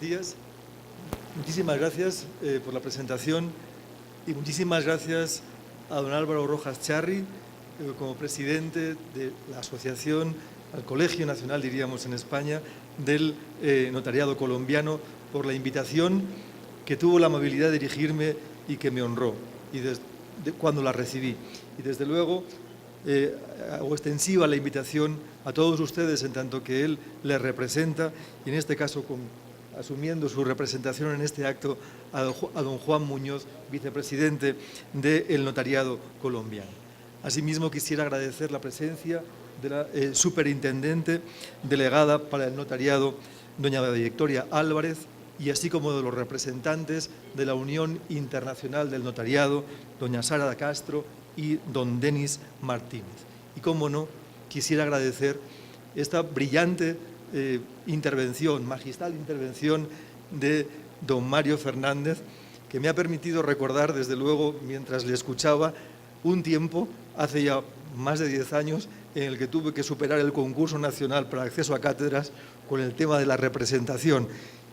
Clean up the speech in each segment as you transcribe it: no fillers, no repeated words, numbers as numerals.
días. Muchísimas gracias por la presentación y muchísimas gracias a don Álvaro Rojas Charri como presidente de la asociación, al Colegio Nacional, diríamos en España, del notariado colombiano, por la invitación que tuvo la amabilidad de dirigirme y que me honró cuando la recibí. Y desde luego hago extensiva la invitación a todos ustedes en tanto que él les representa y en este caso asumiendo su representación en este acto a don Juan Muñoz, vicepresidente del notariado colombiano. Asimismo quisiera agradecer la presencia de la superintendente delegada para el notariado, doña Victoria Álvarez, y así como de los representantes de la Unión Internacional del Notariado, doña Sara da Castro y don Denis Martínez. Y cómo no, quisiera agradecer esta brillante intervención, magistral intervención de don Mario Fernández, que me ha permitido recordar, desde luego, mientras le escuchaba, un tiempo, hace ya más de 10 años, en el que tuve que superar el concurso nacional para acceso a cátedras con el tema de la representación.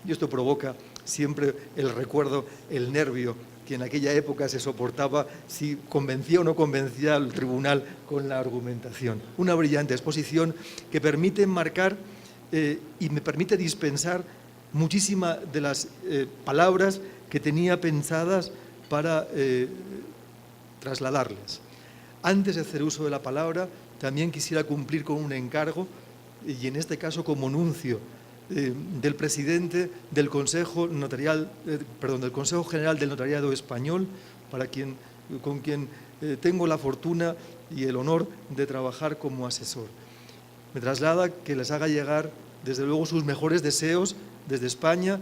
Y esto provoca siempre el recuerdo, el nervio, que en aquella época se soportaba si convencía o no convencía al tribunal con la argumentación. Una brillante exposición que permite enmarcar y me permite dispensar muchísimas de las palabras que tenía pensadas para trasladarles. Antes de hacer uso de la palabra, también quisiera cumplir con un encargo, y en este caso como nuncio del presidente del Consejo Notarial, del Consejo General del Notariado Español, con quien tengo la fortuna y el honor de trabajar como asesor. Me traslada que les haga llegar, desde luego, sus mejores deseos desde España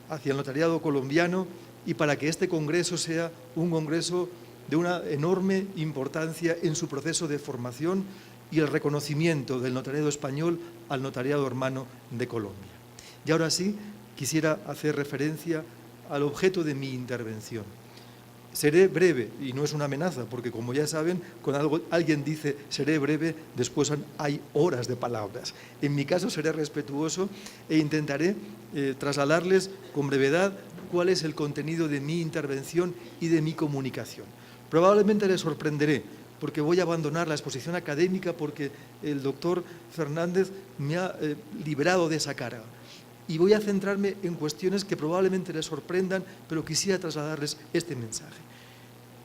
hacia el notariado colombiano y para que este congreso sea un congreso de una enorme importancia en su proceso de formación y el reconocimiento del notariado español al notariado hermano de Colombia. Y ahora sí, quisiera hacer referencia al objeto de mi intervención. Seré breve, y no es una amenaza, porque como ya saben, cuando alguien dice seré breve, después hay horas de palabras. En mi caso seré respetuoso e intentaré trasladarles con brevedad cuál es el contenido de mi intervención y de mi comunicación. Probablemente les sorprenderé, porque voy a abandonar la exposición académica porque el doctor Fernández me ha librado de esa carga. Y voy a centrarme en cuestiones que probablemente les sorprendan, pero quisiera trasladarles este mensaje.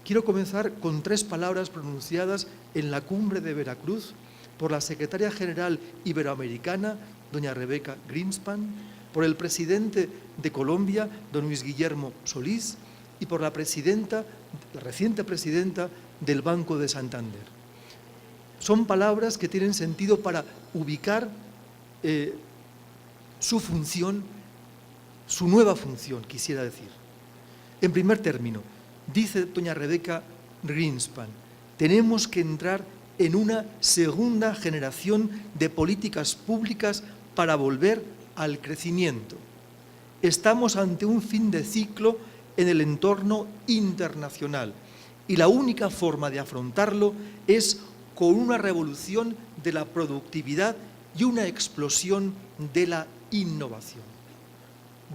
Quiero comenzar con 3 palabras pronunciadas en la cumbre de Veracruz por la secretaria general iberoamericana, doña Rebeca Greenspan, por el presidente de Colombia, don Luis Guillermo Solís, y por la reciente presidenta del Banco de Santander. Son palabras que tienen sentido para ubicar su función, su nueva función, quisiera decir. En primer término, dice doña Rebeca Greenspan, tenemos que entrar en una segunda generación de políticas públicas para volver al crecimiento. Estamos ante un fin de ciclo en el entorno internacional y la única forma de afrontarlo es con una revolución de la productividad y una explosión de la innovación.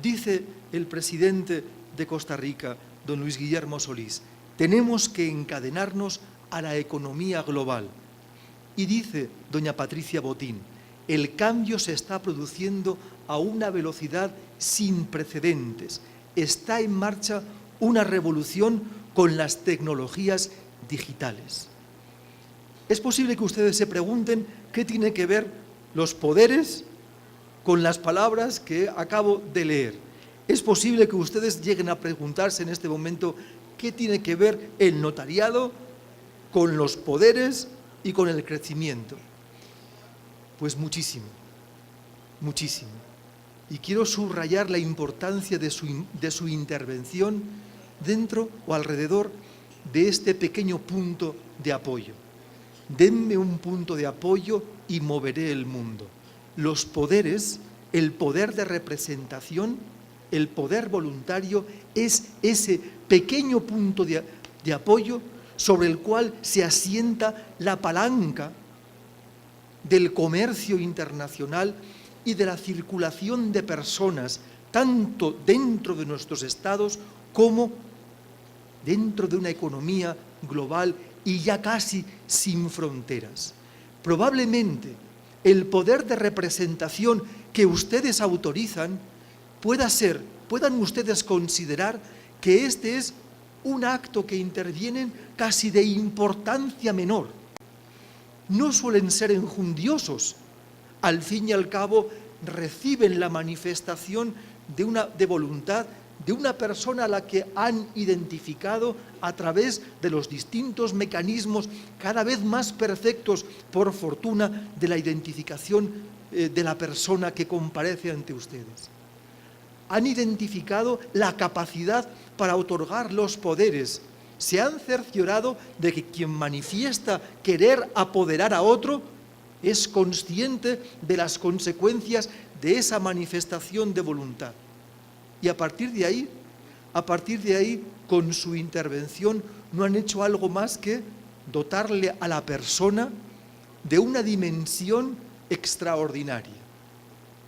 Dice el presidente de Costa Rica, don Luis Guillermo Solís, tenemos que encadenarnos a la economía global. Y dice doña Patricia Botín, el cambio se está produciendo a una velocidad sin precedentes. Está en marcha una revolución con las tecnologías digitales. Es posible que ustedes se pregunten qué tiene que ver los poderes con las palabras que acabo de leer. Es posible que ustedes lleguen a preguntarse en este momento qué tiene que ver el notariado con los poderes y con el crecimiento. Pues muchísimo, muchísimo. Y quiero subrayar la importancia de su intervención dentro o alrededor de este pequeño punto de apoyo. Denme un punto de apoyo y moveré el mundo. Los poderes, el poder de representación, el poder voluntario es ese pequeño punto de apoyo sobre el cual se asienta la palanca del comercio internacional y de la circulación de personas, tanto dentro de nuestros estados como dentro de una economía global y ya casi sin fronteras. Probablemente el poder de representación que ustedes autorizan puedan ustedes considerar que este es un acto que interviene casi de importancia menor. No suelen ser enjundiosos. Al fin y al cabo, reciben la manifestación de voluntad de una persona a la que han identificado a través de los distintos mecanismos cada vez más perfectos, por fortuna, de la identificación de la persona que comparece ante ustedes. Han identificado la capacidad para otorgar los poderes. Se han cerciorado de que quien manifiesta querer apoderar a otro es consciente de las consecuencias de esa manifestación de voluntad. Y a partir de ahí, con su intervención, no han hecho algo más que dotarle a la persona de una dimensión extraordinaria.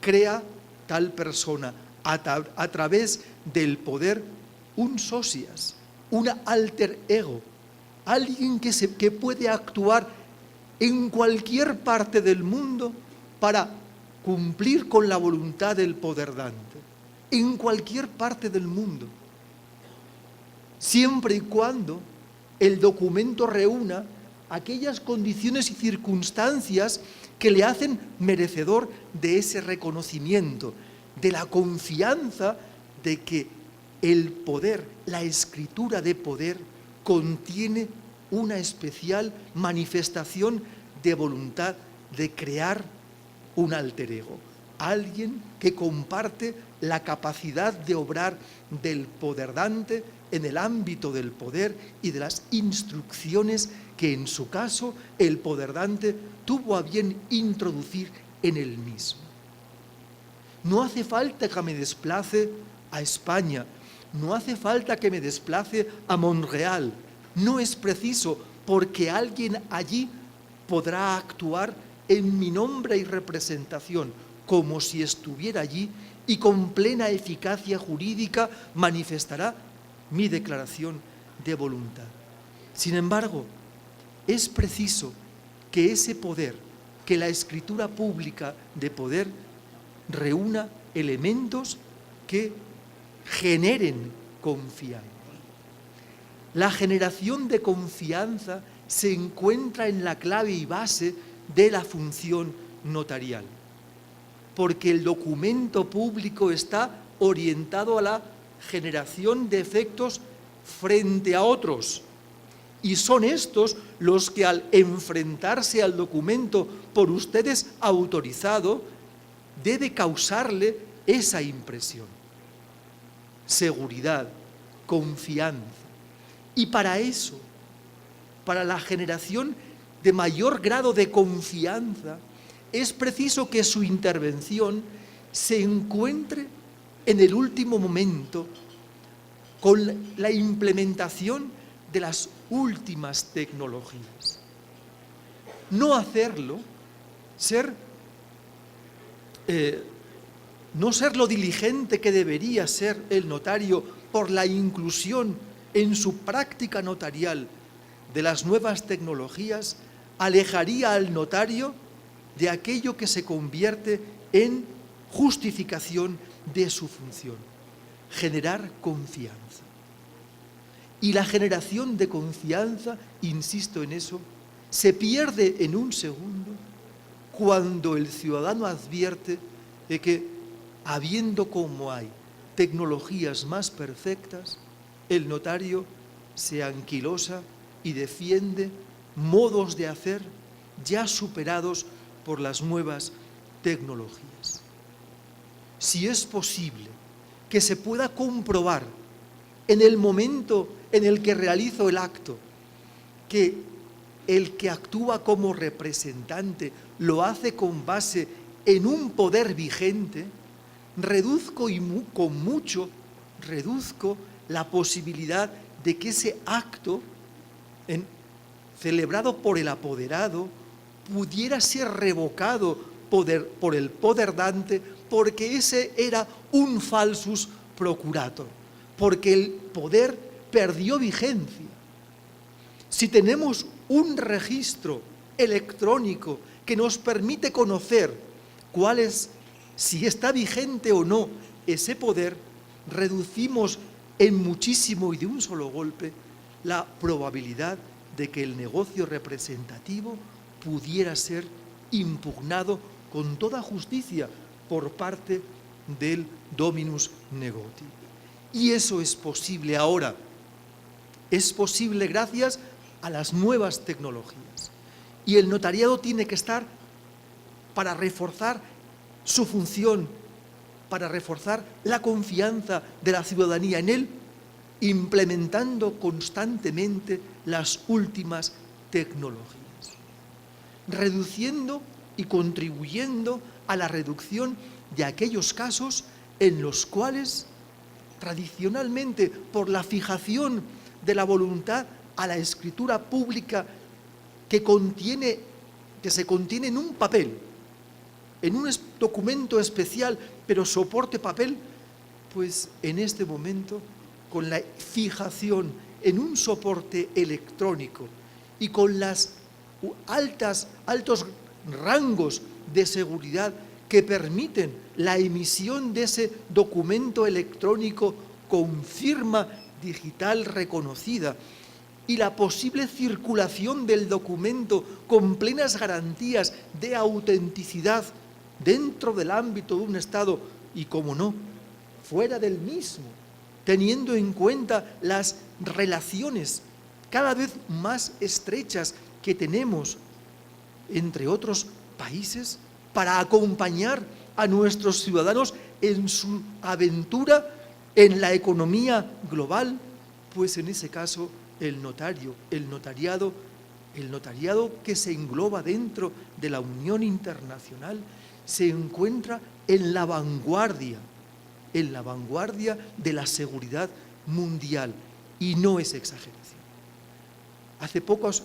Crea tal persona a través del poder un socias, una alter ego, alguien que puede actuar en cualquier parte del mundo para cumplir con la voluntad del poder dante, en cualquier parte del mundo, siempre y cuando el documento reúna aquellas condiciones y circunstancias que le hacen merecedor de ese reconocimiento, de la confianza de que el poder, la escritura de poder, contiene una especial manifestación de voluntad de crear un alter ego, alguien que comparte la capacidad de obrar del poder dante en el ámbito del poder y de las instrucciones que en su caso el poder dante tuvo a bien introducir en él mismo. No hace falta que me desplace a España, no hace falta que me desplace a Montreal, no es preciso, porque alguien allí podrá actuar en mi nombre y representación, como si estuviera allí, y con plena eficacia jurídica manifestará mi declaración de voluntad. Sin embargo, es preciso que ese poder, que la escritura pública de poder, reúna elementos que generen confianza. La generación de confianza se encuentra en la clave y base de la función notarial, porque el documento público está orientado a la generación de efectos frente a otros, y son estos los que al enfrentarse al documento por ustedes autorizado, debe causarle esa impresión: seguridad, confianza. Y para eso, para la generación de mayor grado de confianza, es preciso que su intervención se encuentre en el último momento con la implementación de las últimas tecnologías. No hacerlo, no ser lo diligente que debería ser el notario por la inclusión en su práctica notarial de las nuevas tecnologías, alejaría al notario de aquello que se convierte en justificación de su función: generar confianza. Y la generación de confianza, insisto en eso, se pierde en un segundo cuando el ciudadano advierte de que, habiendo como hay tecnologías más perfectas, el notario se anquilosa y defiende modos de hacer ya superados por las nuevas tecnologías. Si es posible que se pueda comprobar en el momento en el que realizo el acto que el que actúa como representante lo hace con base en un poder vigente, reduzco la posibilidad de que ese acto celebrado por el apoderado pudiera ser revocado poderdante, porque ese era un falsus procurator, porque el poder perdió vigencia. Si tenemos un registro electrónico que nos permite conocer si está vigente o no ese poder, reducimos en muchísimo y de un solo golpe la probabilidad de que el negocio representativo pudiera ser impugnado con toda justicia por parte del dominus negoti. Y eso es posible ahora. Es posible gracias a las nuevas tecnologías. Y el notariado tiene que estar para reforzar su función, para reforzar la confianza de la ciudadanía en él, implementando constantemente las últimas tecnologías, reduciendo y contribuyendo a la reducción de aquellos casos en los cuales tradicionalmente, por la fijación de la voluntad a la escritura pública que se contiene en un papel, en un documento especial, pero soporte papel, pues en este momento, con la fijación en un soporte electrónico y con los altos rangos de seguridad que permiten la emisión de ese documento electrónico con firma digital reconocida y la posible circulación del documento con plenas garantías de autenticidad dentro del ámbito de un Estado y, como no, fuera del mismo, teniendo en cuenta las relaciones cada vez más estrechas que tenemos entre otros países para acompañar a nuestros ciudadanos en su aventura en la economía global, pues en ese caso el notariado que se engloba dentro de la Unión Internacional se encuentra en la vanguardia de la seguridad mundial, y no es exageración. Hace pocos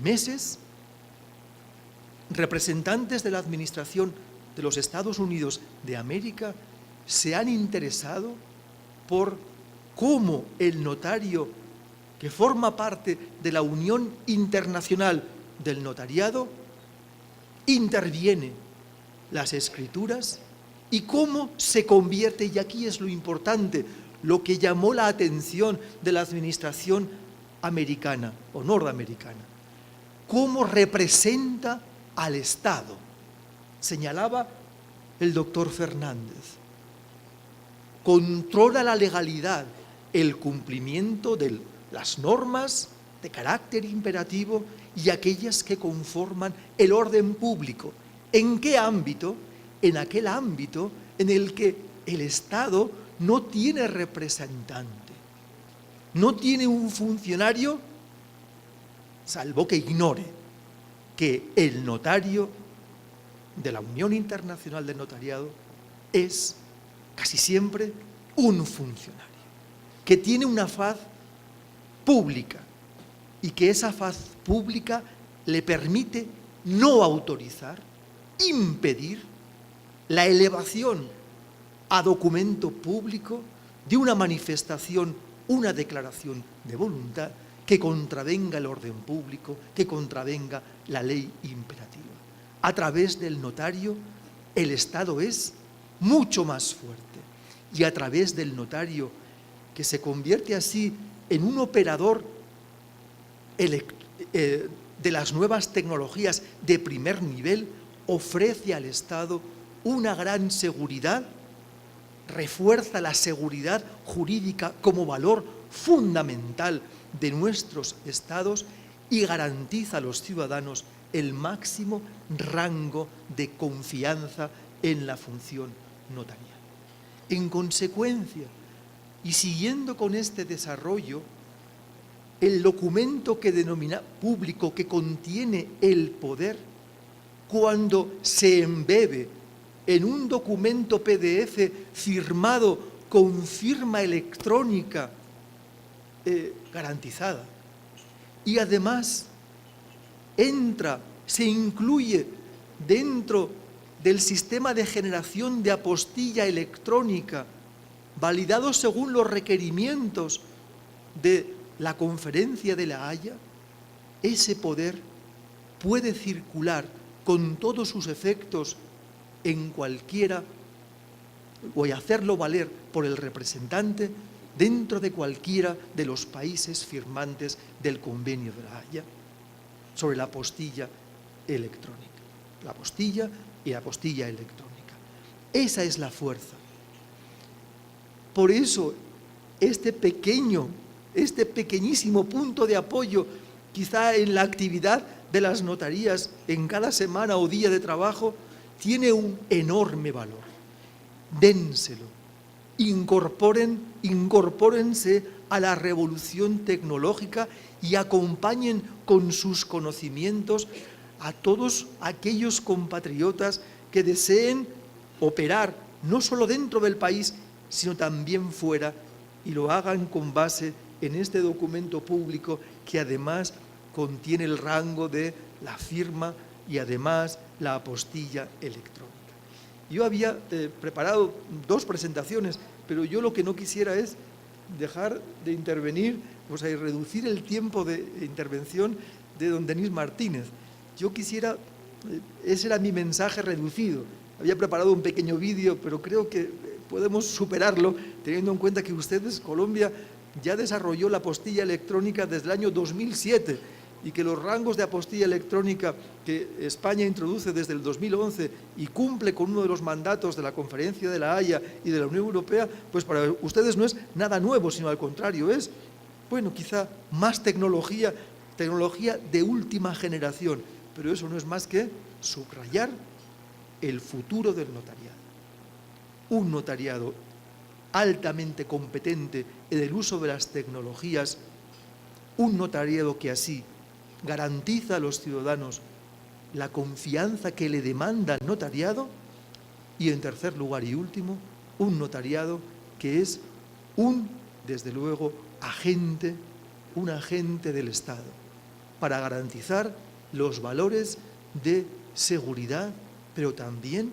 meses, representantes de la administración de los Estados Unidos de América se han interesado por cómo el notario, que forma parte de la Unión Internacional del Notariado, interviene las escrituras y cómo se convierte, y aquí es lo importante, lo que llamó la atención de la administración americana o norteamericana, cómo representa al Estado. Señalaba el doctor Fernández, controla la legalidad, el cumplimiento de las normas de carácter imperativo y aquellas que conforman el orden público. ¿En qué ámbito? En aquel ámbito en el que el Estado no tiene representante, no tiene un funcionario, salvo que ignore que el notario de la Unión Internacional del Notariado es casi siempre un funcionario que tiene una faz pública y que esa faz pública le permite no autorizar, impedir la elevación a documento público de una manifestación, una declaración de voluntad que contravenga el orden público, que contravenga la ley imperativa. A través del notario, el Estado es mucho más fuerte, y a través del notario, que se convierte así en un operador de las nuevas tecnologías de primer nivel, ofrece al Estado una gran seguridad, refuerza la seguridad jurídica como valor fundamental de nuestros Estados y garantiza a los ciudadanos el máximo rango de confianza en la función notarial. En consecuencia, y siguiendo con este desarrollo, el documento que denomina público, que contiene el poder, cuando se embebe en un documento PDF firmado con firma electrónica garantizada, y además se incluye dentro del sistema de generación de apostilla electrónica, validado según los requerimientos de la Conferencia de La Haya, ese poder puede circular con todos sus efectos en cualquiera, o hacerlo valer por el representante dentro de cualquiera de los países firmantes del Convenio de La Haya sobre la apostilla electrónica. La apostilla y la apostilla electrónica. Esa es la fuerza. Por eso, este pequeñísimo punto de apoyo, quizá en la actividad de las notarías en cada semana o día de trabajo, tiene un enorme valor. Dénselo, incorpórense a la revolución tecnológica y acompañen con sus conocimientos a todos aquellos compatriotas que deseen operar no solo dentro del país, sino también fuera, y lo hagan con base en este documento público que además contiene el rango de la firma y además la apostilla electrónica. Yo había preparado 2 presentaciones, pero yo lo que no quisiera es dejar de intervenir, o sea, y reducir el tiempo de intervención de don Denis Martínez. Yo quisiera, ese era mi mensaje reducido. Había preparado un pequeño vídeo, pero creo que podemos superarlo teniendo en cuenta que ustedes, Colombia, ya desarrolló la apostilla electrónica desde el año 2007 y que los rangos de apostilla electrónica que España introduce desde el 2011 y cumple con uno de los mandatos de la Conferencia de La Haya y de la Unión Europea, pues para ustedes no es nada nuevo, sino al contrario, es, bueno, quizá más tecnología de última generación, pero eso no es más que subrayar el futuro del notariado. Un notariado altamente competente en el uso de las tecnologías, un notariado que así garantiza a los ciudadanos la confianza que le demanda el notariado, y en tercer lugar y último, un notariado que es desde luego, un agente del Estado para garantizar los valores de seguridad, pero también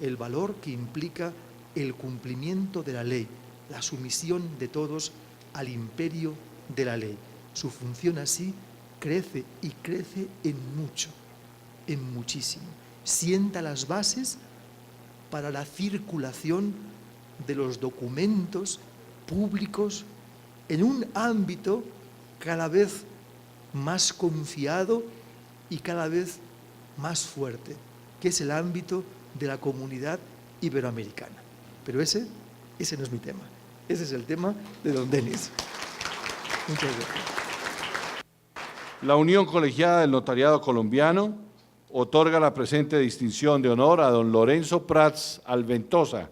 el valor que implica el cumplimiento de la ley, la sumisión de todos al imperio de la ley. Su función así crece y crece en mucho, en muchísimo. Sienta las bases para la circulación de los documentos públicos en un ámbito cada vez más confiado y cada vez más fuerte, que es el ámbito de la Comunidad Iberoamericana. Pero ese no es mi tema, ese es el tema de don Denis. Muchas gracias. La Unión Colegiada del Notariado Colombiano otorga la presente distinción de honor a don Lorenzo Prats Alventosa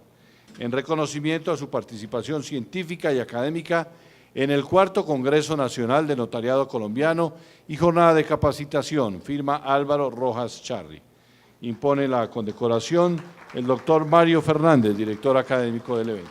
en reconocimiento a su participación científica y académica en el 4º Congreso Nacional de Notariado Colombiano y jornada de capacitación, firma Álvaro Rojas Charri. Impone la condecoración el doctor Mario Fernández, director académico del evento.